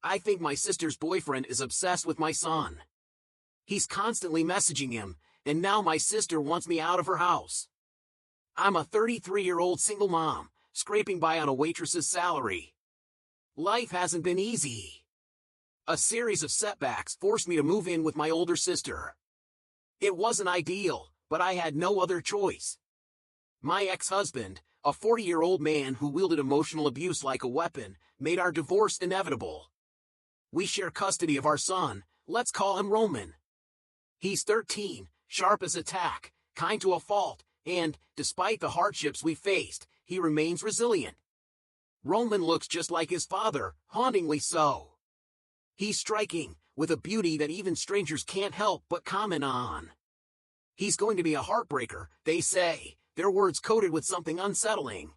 I think my sister's boyfriend is obsessed with my son. He's constantly messaging him, and now my sister wants me out of her house. I'm a 33-year-old single mom, scraping by on a waitress's salary. Life hasn't been easy. A series of setbacks forced me to move in with my older sister. It wasn't ideal, but I had no other choice. My ex-husband, a 40-year-old man who wielded emotional abuse like a weapon, made our divorce inevitable. We share custody of our son, let's call him Roman. He's 13, sharp as a tack, kind to a fault, and, despite the hardships we faced, he remains resilient. Roman looks just like his father, hauntingly so. He's striking, with a beauty that even strangers can't help but comment on. He's going to be a heartbreaker, they say, their words coated with something unsettling.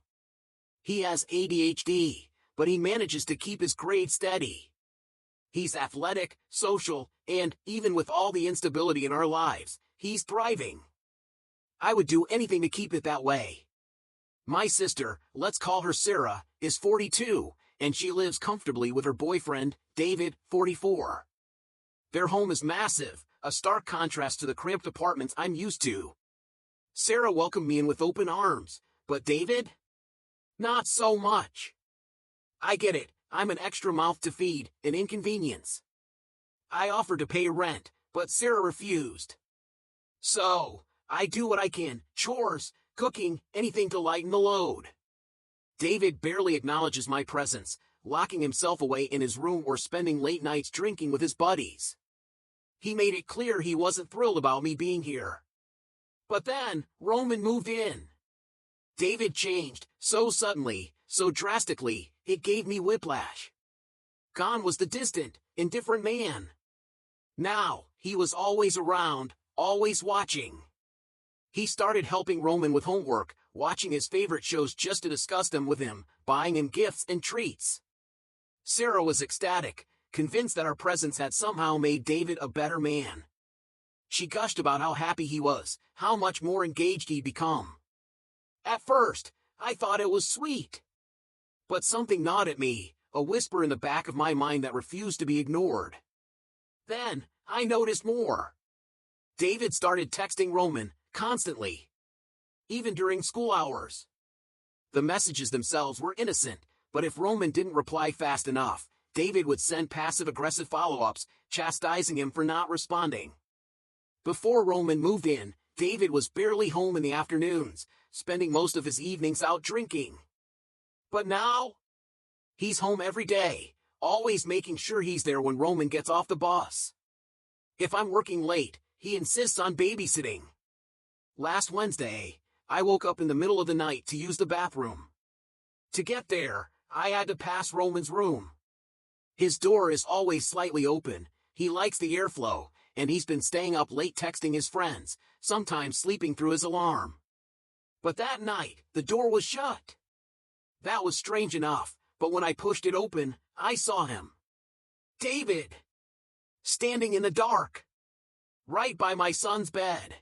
He has ADHD, but he manages to keep his grades steady. He's athletic, social, and, even with all the instability in our lives, he's thriving. I would do anything to keep it that way. My sister, let's call her Sarah, is 42, and she lives comfortably with her boyfriend, David, 44. Their home is massive, a stark contrast to the cramped apartments I'm used to. Sarah welcomed me in with open arms, but David? Not so much. I get it, I'm an extra mouth to feed, an inconvenience. I offered to pay rent, but Sarah refused. So, I do what I can, chores, cooking, anything to lighten the load. David barely acknowledges my presence, locking himself away in his room or spending late nights drinking with his buddies. He made it clear he wasn't thrilled about me being here. But then, Roman moved in. David changed, so suddenly, so drastically, it gave me whiplash. Gone was the distant, indifferent man. Now, he was always around, always watching. He started helping Roman with homework, watching his favorite shows just to discuss them with him, buying him gifts and treats. Sarah was ecstatic, convinced that our presence had somehow made David a better man. She gushed about how happy he was, how much more engaged he'd become. At first, I thought it was sweet. But something gnawed at me, a whisper in the back of my mind that refused to be ignored. Then, I noticed more. David started texting Roman, constantly. Even during school hours. The messages themselves were innocent, but if Roman didn't reply fast enough, David would send passive-aggressive follow-ups, chastising him for not responding. Before Roman moved in, David was barely home in the afternoons, spending most of his evenings out drinking. But now, he's home every day, always making sure he's there when Roman gets off the bus. If I'm working late, he insists on babysitting. Last Wednesday, I woke up in the middle of the night to use the bathroom. To get there, I had to pass Roman's room. His door is always slightly open, he likes the airflow, and he's been staying up late texting his friends, sometimes sleeping through his alarm. But that night, the door was shut. That was strange enough, but when I pushed it open, I saw him. David! Standing in the dark. Right by my son's bed.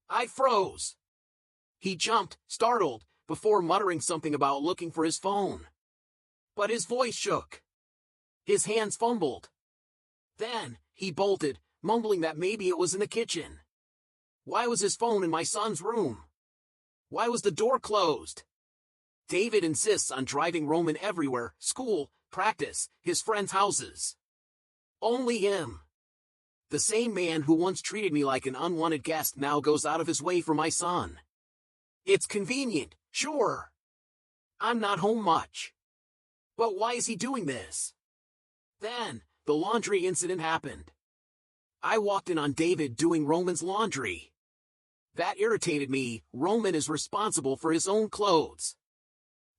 I froze. He jumped, startled, before muttering something about looking for his phone. But his voice shook. His hands fumbled. Then, he bolted, mumbling that maybe it was in the kitchen. Why was his phone in my son's room? Why was the door closed? David insists on driving Roman everywhere, school, practice, his friends' houses. Only him. The same man who once treated me like an unwanted guest now goes out of his way for my son. It's convenient, sure. I'm not home much. But why is he doing this? Then, the laundry incident happened. I walked in on David doing Roman's laundry. That irritated me. Roman is responsible for his own clothes.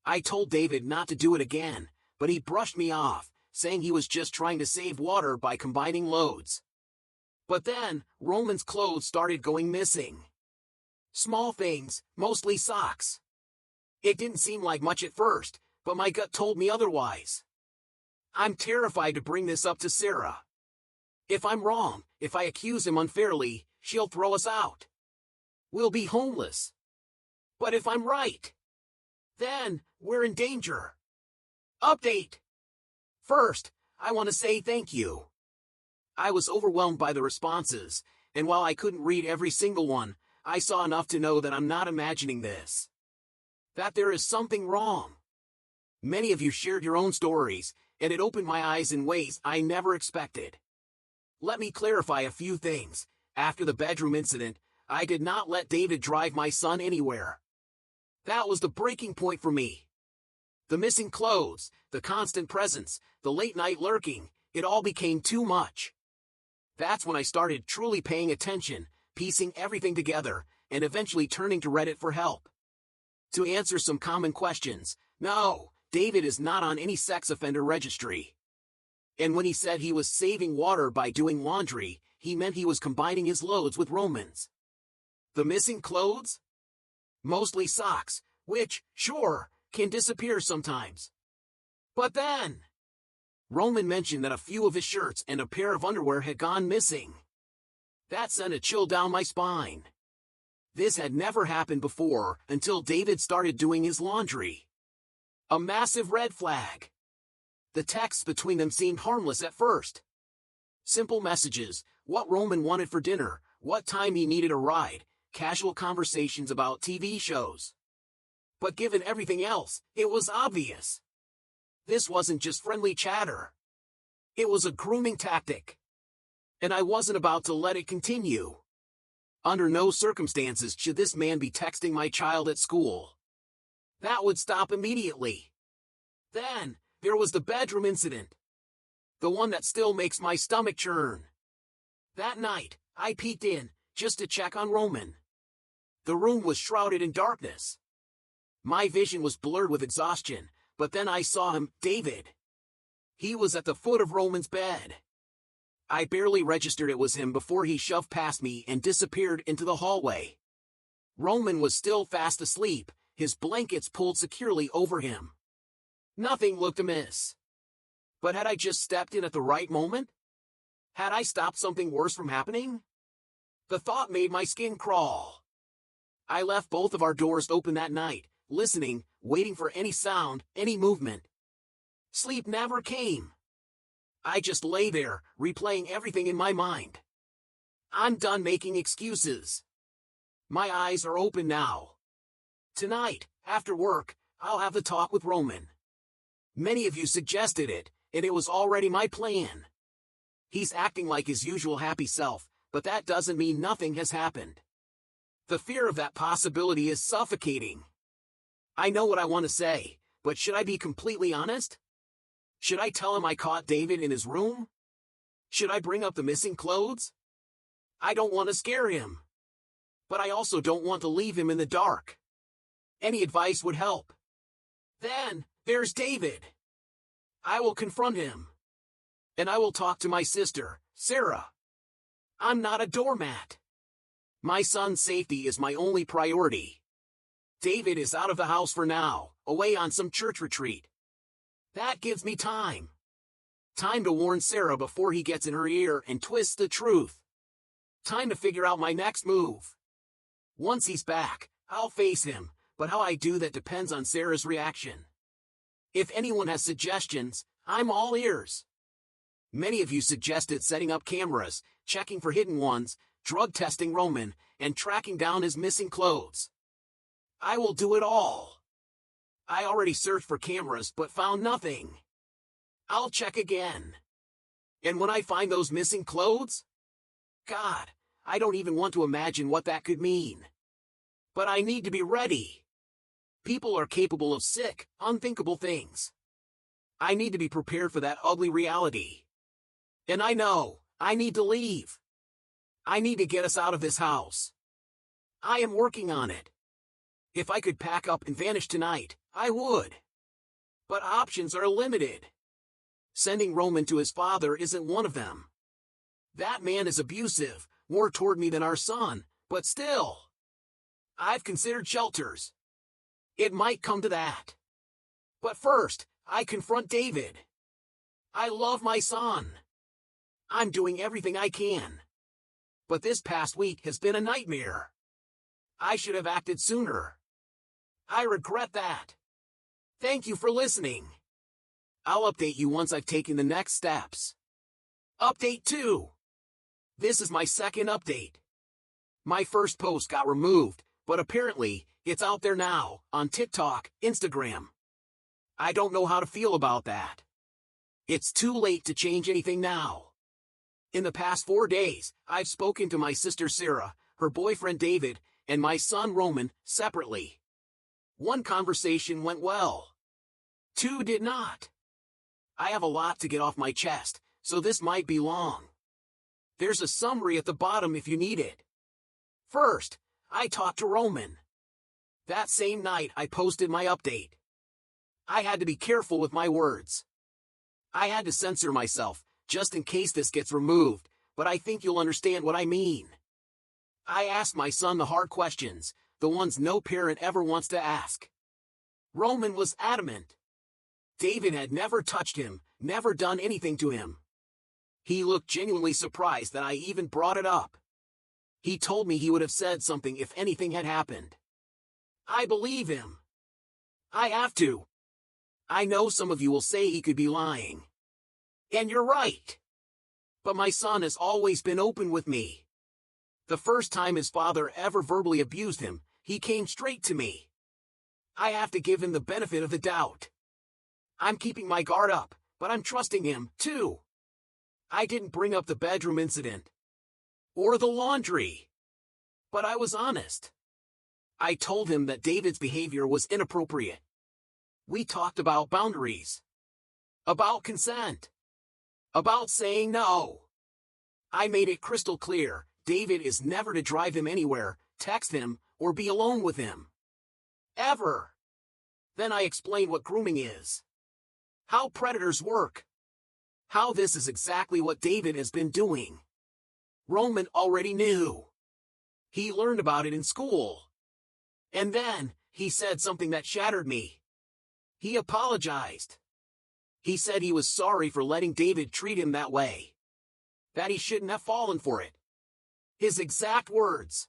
I told David not to do it again, but he brushed me off, saying he was just trying to save water by combining loads. But then, Roman's clothes started going missing. Small things, mostly socks. It didn't seem like much at first, but my gut told me otherwise. I'm terrified to bring this up to Sarah. If I'm wrong, if I accuse him unfairly, she'll throw us out. We'll be homeless. But if I'm right, then we're in danger. Update. First, I want to say thank you. I was overwhelmed by the responses, and while I couldn't read every single one, I saw enough to know that I'm not imagining this. That there is something wrong. Many of you shared your own stories, and it opened my eyes in ways I never expected. Let me clarify a few things. After the bedroom incident, I did not let David drive my son anywhere. That was the breaking point for me. The missing clothes, the constant presence, the late-night lurking, it all became too much. That's when I started truly paying attention, piecing everything together, and eventually turning to Reddit for help. To answer some common questions, no, David is not on any sex offender registry. And when he said he was saving water by doing laundry, he meant he was combining his loads with Roman's. The missing clothes? Mostly socks, which, sure, can disappear sometimes. But then, Roman mentioned that a few of his shirts and a pair of underwear had gone missing. That sent a chill down my spine. This had never happened before until David started doing his laundry. A massive red flag. The texts between them seemed harmless at first. Simple messages, what Roman wanted for dinner, what time he needed a ride, casual conversations about TV shows. But given everything else, it was obvious. This wasn't just friendly chatter. It was a grooming tactic. And I wasn't about to let it continue. Under no circumstances should this man be texting my child at school. That would stop immediately. Then, there was the bedroom incident. The one that still makes my stomach churn. That night, I peeked in, just to check on Roman. The room was shrouded in darkness. My vision was blurred with exhaustion, but then I saw him, David. He was at the foot of Roman's bed. I barely registered it was him before he shoved past me and disappeared into the hallway. Roman was still fast asleep, his blankets pulled securely over him. Nothing looked amiss. But had I just stepped in at the right moment? Had I stopped something worse from happening? The thought made my skin crawl. I left both of our doors open that night, listening, waiting for any sound, any movement. Sleep never came. I just lay there, replaying everything in my mind. I'm done making excuses. My eyes are open now. Tonight, after work, I'll have the talk with Roman. Many of you suggested it, and it was already my plan. He's acting like his usual happy self, but that doesn't mean nothing has happened. The fear of that possibility is suffocating. I know what I want to say, but should I be completely honest? Should I tell him I caught David in his room? Should I bring up the missing clothes? I don't want to scare him. But I also don't want to leave him in the dark. Any advice would help. Then, there's David. I will confront him. And I will talk to my sister, Sarah. I'm not a doormat. My son's safety is my only priority. David is out of the house for now, away on some church retreat. That gives me time. Time to warn Sarah before he gets in her ear and twists the truth. Time to figure out my next move. Once he's back, I'll face him, but how I do that depends on Sarah's reaction. If anyone has suggestions, I'm all ears. Many of you suggested setting up cameras, checking for hidden ones, drug testing Roman, and tracking down his missing clothes. I will do it all. I already searched for cameras but found nothing. I'll check again. And when I find those missing clothes? God, I don't even want to imagine what that could mean. But I need to be ready. People are capable of sick, unthinkable things. I need to be prepared for that ugly reality. And I know, I need to leave. I need to get us out of this house. I am working on it. If I could pack up and vanish tonight, I would. But options are limited. Sending Roman to his father isn't one of them. That man is abusive, more toward me than our son, but still. I've considered shelters. It might come to that. But first, I confront David. I love my son. I'm doing everything I can. But this past week has been a nightmare. I should have acted sooner. I regret that. Thank you for listening. I'll update you once I've taken the next steps. Update 2. This is my second update. My first post got removed, but apparently, it's out there now, on TikTok, Instagram. I don't know how to feel about that. It's too late to change anything now. In the past 4 days, I've spoken to my sister Sarah, her boyfriend David, and my son Roman, separately. 1 conversation went well. 2 did not. I have a lot to get off my chest, so this might be long. There's a summary at the bottom if you need it. First, I talked to Roman. That same night I posted my update. I had to be careful with my words. I had to censor myself, just in case this gets removed, but I think you'll understand what I mean. I asked my son the hard questions, the ones no parent ever wants to ask. Roman was adamant. David had never touched him, never done anything to him. He looked genuinely surprised that I even brought it up. He told me he would have said something if anything had happened. I believe him. I have to. I know some of you will say he could be lying. And you're right. But my son has always been open with me. The first time his father ever verbally abused him, he came straight to me. I have to give him the benefit of the doubt. I'm keeping my guard up, but I'm trusting him, too. I didn't bring up the bedroom incident. Or the laundry. But I was honest. I told him that David's behavior was inappropriate. We talked about boundaries. About consent. About saying no. I made it crystal clear, David is never to drive him anywhere, text him, or be alone with him. Ever. Then I explained what grooming is. How predators work. How this is exactly what David has been doing. Roman already knew. He learned about it in school. And then, he said something that shattered me. He apologized. He said he was sorry for letting David treat him that way. That he shouldn't have fallen for it. His exact words.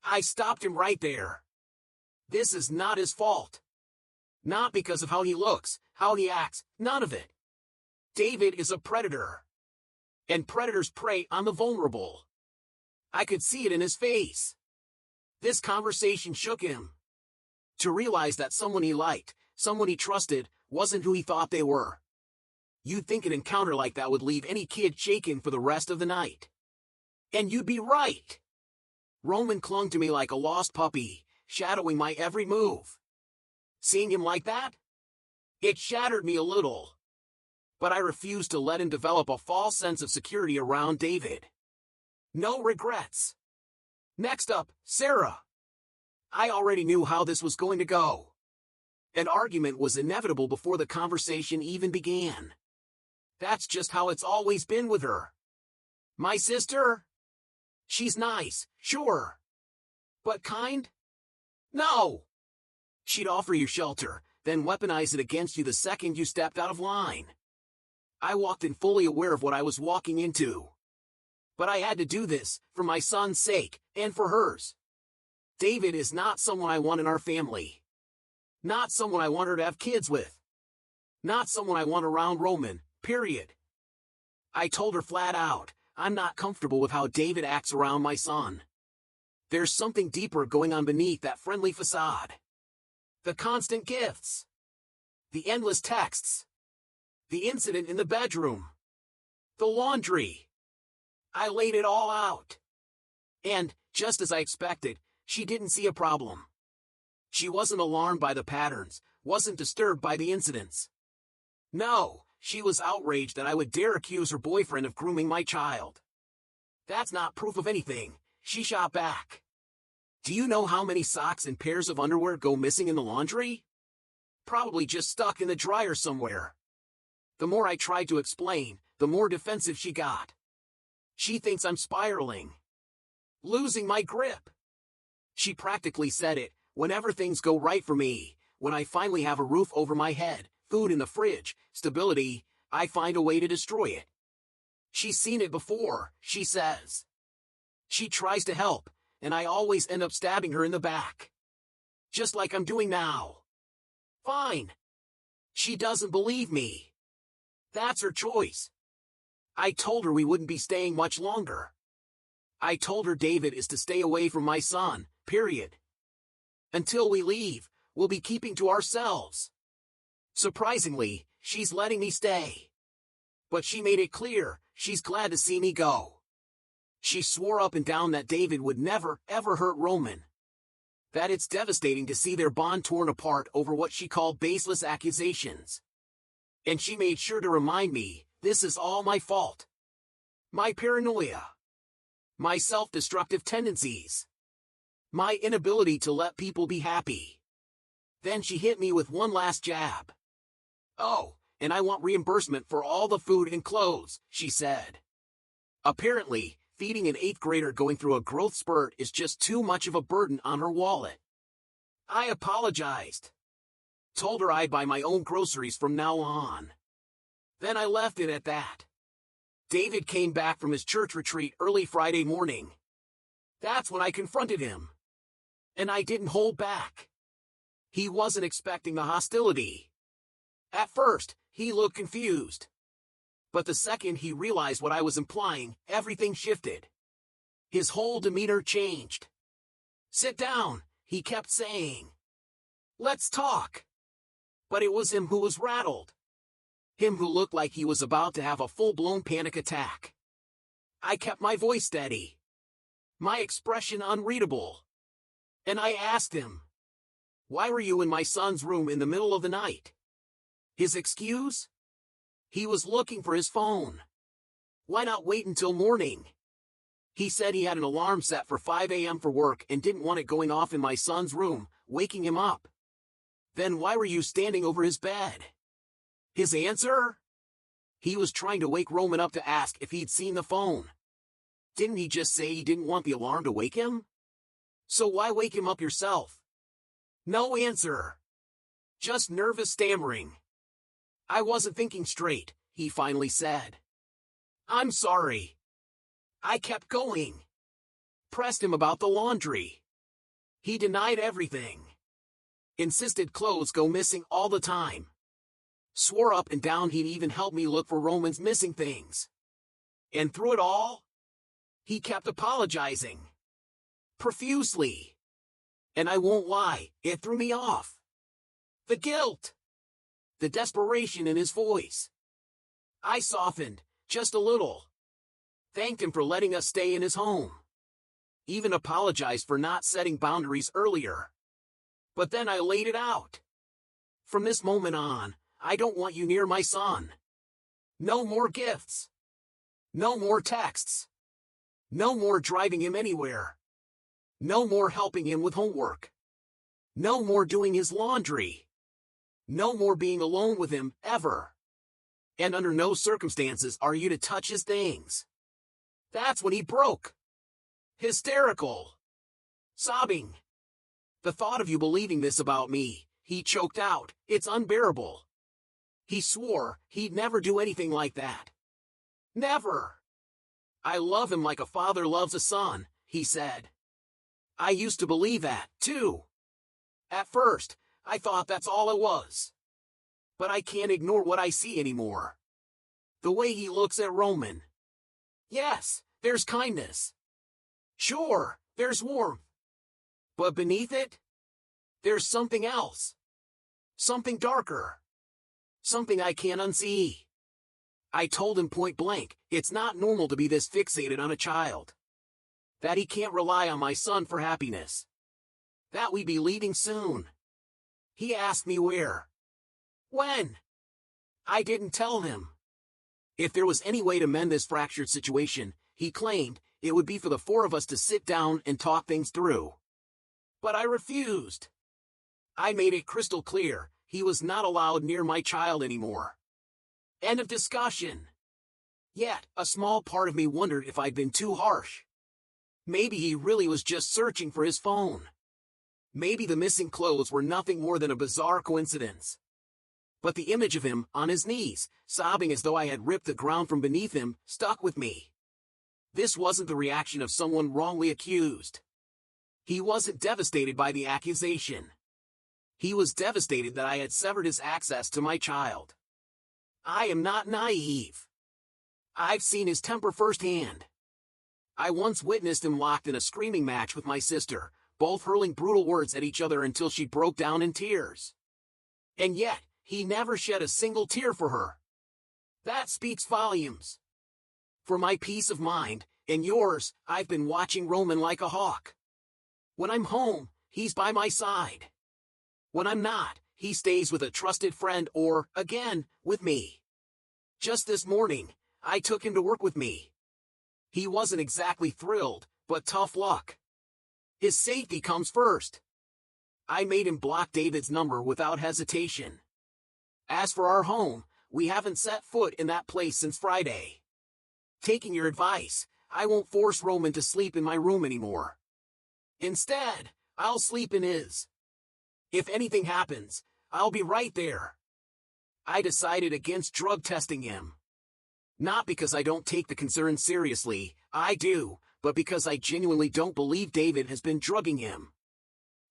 I stopped him right there. This is not his fault. Not because of how he looks, how he acts, none of it. David is a predator. And predators prey on the vulnerable. I could see it in his face. This conversation shook him. To realize that someone he liked, someone he trusted, wasn't who he thought they were. You'd think an encounter like that would leave any kid shaken for the rest of the night. And you'd be right. Roman clung to me like a lost puppy, shadowing my every move. Seeing him like that? It shattered me a little. But I refused to let him develop a false sense of security around David. No regrets. Next up, Sarah. I already knew how this was going to go. An argument was inevitable before the conversation even began. That's just how it's always been with her. My sister? She's nice, sure. But kind? No. She'd offer you shelter, then weaponize it against you the second you stepped out of line. I walked in fully aware of what I was walking into. But I had to do this, for my son's sake, and for hers. David is not someone I want in our family. Not someone I want her to have kids with. Not someone I want around Roman, period. I told her flat out, I'm not comfortable with how David acts around my son. There's something deeper going on beneath that friendly facade. The constant gifts. The endless texts. The incident in the bedroom. The laundry. I laid it all out. And, just as I expected, she didn't see a problem. She wasn't alarmed by the patterns, wasn't disturbed by the incidents. No, she was outraged that I would dare accuse her boyfriend of grooming my child. That's not proof of anything, she shot back. Do you know how many socks and pairs of underwear go missing in the laundry? Probably just stuck in the dryer somewhere. The more I tried to explain, the more defensive she got. She thinks I'm spiraling. Losing my grip. She practically said it, whenever things go right for me, when I finally have a roof over my head, food in the fridge, stability, I find a way to destroy it. She's seen it before, she says. She tries to help, and I always end up stabbing her in the back. Just like I'm doing now. Fine. She doesn't believe me. That's her choice. I told her we wouldn't be staying much longer. I told her David is to stay away from my son, period. Until we leave, we'll be keeping to ourselves. Surprisingly, she's letting me stay. But she made it clear, she's glad to see me go. She swore up and down that David would never, ever hurt Roman. That it's devastating to see their bond torn apart over what she called baseless accusations. And she made sure to remind me, this is all my fault. My paranoia. My self-destructive tendencies. My inability to let people be happy. Then she hit me with one last jab. Oh, and I want reimbursement for all the food and clothes, she said. Apparently, feeding an 8th grader going through a growth spurt is just too much of a burden on her wallet. I apologized. Told her I'd buy my own groceries from now on. Then I left it at that. David came back from his church retreat early Friday morning. That's when I confronted him. And I didn't hold back. He wasn't expecting the hostility. At first, he looked confused. But the second he realized what I was implying, everything shifted. His whole demeanor changed. Sit down, he kept saying. Let's talk. But it was him who was rattled. Him who looked like he was about to have a full-blown panic attack. I kept my voice steady. My expression unreadable. And I asked him, why were you in my son's room in the middle of the night? His excuse? He was looking for his phone. Why not wait until morning? He said he had an alarm set for 5 a.m. for work and didn't want it going off in my son's room, waking him up. Then why were you standing over his bed? His answer? He was trying to wake Roman up to ask if he'd seen the phone. Didn't he just say he didn't want the alarm to wake him? So why wake him up yourself? No answer. Just nervous stammering. I wasn't thinking straight, he finally said. I'm sorry. I kept going. Pressed him about the laundry. He denied everything. Insisted clothes go missing all the time. Swore up and down he'd even help me look for Roman's missing things. And through it all, he kept apologizing. Profusely. And I won't lie, it threw me off. The guilt. The desperation in his voice. I softened, just a little. Thanked him for letting us stay in his home. Even apologized for not setting boundaries earlier. But then I laid it out. From this moment on, I don't want you near my son. No more gifts. No more texts. No more driving him anywhere. No more helping him with homework. No more doing his laundry. No more being alone with him, ever. And under no circumstances are you to touch his things. That's when he broke. Hysterical. Sobbing. The thought of you believing this about me, he choked out, it's unbearable. He swore he'd never do anything like that. Never. I love him like a father loves a son, he said. I used to believe that, too. At first, I thought that's all it was. But I can't ignore what I see anymore. The way he looks at Roman. Yes, there's kindness. Sure, there's warmth. But beneath it, there's something else. Something darker. Something I can't unsee. I told him point blank, it's not normal to be this fixated on a child. That he can't rely on my son for happiness. That we'd be leaving soon. He asked me where. When? I didn't tell him. If there was any way to mend this fractured situation, he claimed, it would be for the four of us to sit down and talk things through. But I refused. I made it crystal clear, he was not allowed near my child anymore. End of discussion. Yet, a small part of me wondered if I'd been too harsh. Maybe he really was just searching for his phone. Maybe the missing clothes were nothing more than a bizarre coincidence. But the image of him, on his knees, sobbing as though I had ripped the ground from beneath him, stuck with me. This wasn't the reaction of someone wrongly accused. He wasn't devastated by the accusation. He was devastated that I had severed his access to my child. I am not naive. I've seen his temper firsthand. I once witnessed him locked in a screaming match with my sister, both hurling brutal words at each other until she broke down in tears. And yet, he never shed a single tear for her. That speaks volumes. For my peace of mind, and yours, I've been watching Roman like a hawk. When I'm home, he's by my side. When I'm not, he stays with a trusted friend or, again, with me. Just this morning, I took him to work with me. He wasn't exactly thrilled, but tough luck. His safety comes first. I made him block David's number without hesitation. As for our home, we haven't set foot in that place since Friday. Taking your advice, I won't force Roman to sleep in my room anymore. Instead, I'll sleep in his. If anything happens, I'll be right there. I decided against drug testing him. Not because I don't take the concern seriously, I do, but because I genuinely don't believe David has been drugging him.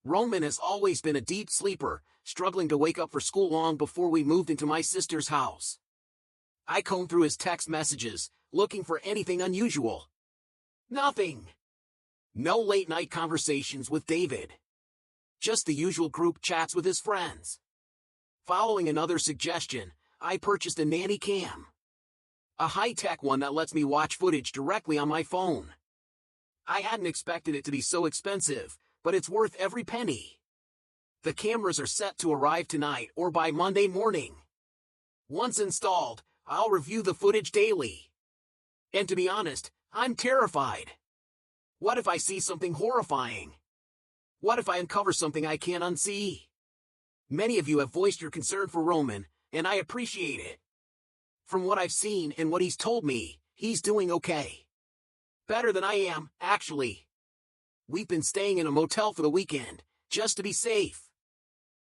Roman has always been a deep sleeper, struggling to wake up for school long before we moved into my sister's house. I combed through his text messages, looking for anything unusual. Nothing. No late-night conversations with David. Just the usual group chats with his friends. Following another suggestion, I purchased a nanny cam. A high-tech one that lets me watch footage directly on my phone. I hadn't expected it to be so expensive, but it's worth every penny. The cameras are set to arrive tonight or by Monday morning. Once installed, I'll review the footage daily. And to be honest, I'm terrified. What if I see something horrifying? What if I uncover something I can't unsee? Many of you have voiced your concern for Roman, and I appreciate it. From what I've seen and what he's told me, he's doing okay. Better than I am, actually. We've been staying in a motel for the weekend, just to be safe.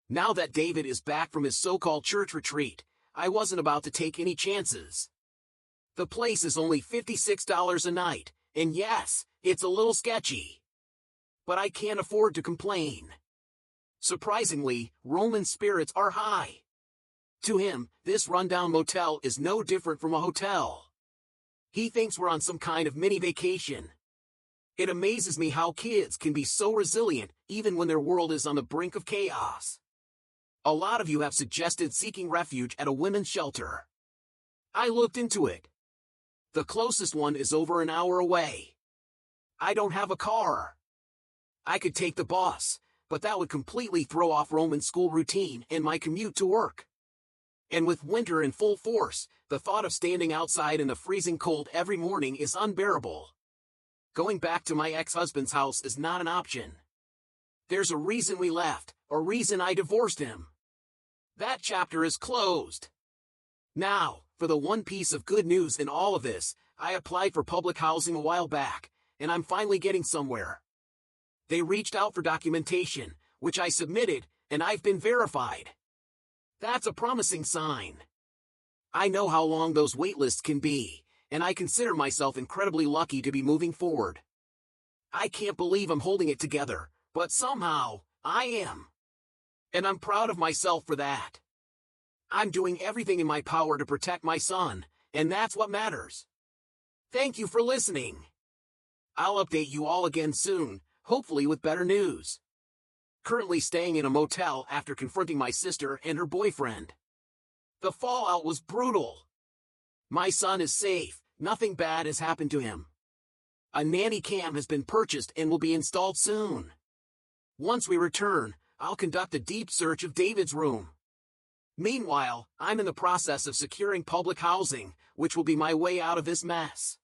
Now that David is back from his so-called church retreat, I wasn't about to take any chances. The place is only $56 a night, and yes, it's a little sketchy. But I can't afford to complain. Surprisingly, Roman's spirits are high. To him, this rundown motel is no different from a hotel. He thinks we're on some kind of mini vacation. It amazes me how kids can be so resilient even when their world is on the brink of chaos. A lot of you have suggested seeking refuge at a women's shelter. I looked into it. The closest one is over an hour away. I don't have a car. I could take the bus, but that would completely throw off Roman's school routine and my commute to work. And with winter in full force, the thought of standing outside in the freezing cold every morning is unbearable. Going back to my ex-husband's house is not an option. There's a reason we left, a reason I divorced him. That chapter is closed. Now, for the one piece of good news in all of this, I applied for public housing a while back, and I'm finally getting somewhere. They reached out for documentation, which I submitted, and I've been verified. That's a promising sign. I know how long those wait lists can be, and I consider myself incredibly lucky to be moving forward. I can't believe I'm holding it together, but somehow, I am. And I'm proud of myself for that. I'm doing everything in my power to protect my son, and that's what matters. Thank you for listening. I'll update you all again soon, hopefully with better news. Currently staying in a motel after confronting my sister and her boyfriend. The fallout was brutal. My son is safe, nothing bad has happened to him. A nanny cam has been purchased and will be installed soon. Once we return, I'll conduct a deep search of David's room. Meanwhile, I'm in the process of securing public housing, which will be my way out of this mess.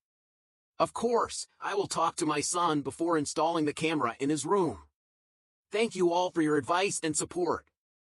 Of course, I will talk to my son before installing the camera in his room. Thank you all for your advice and support.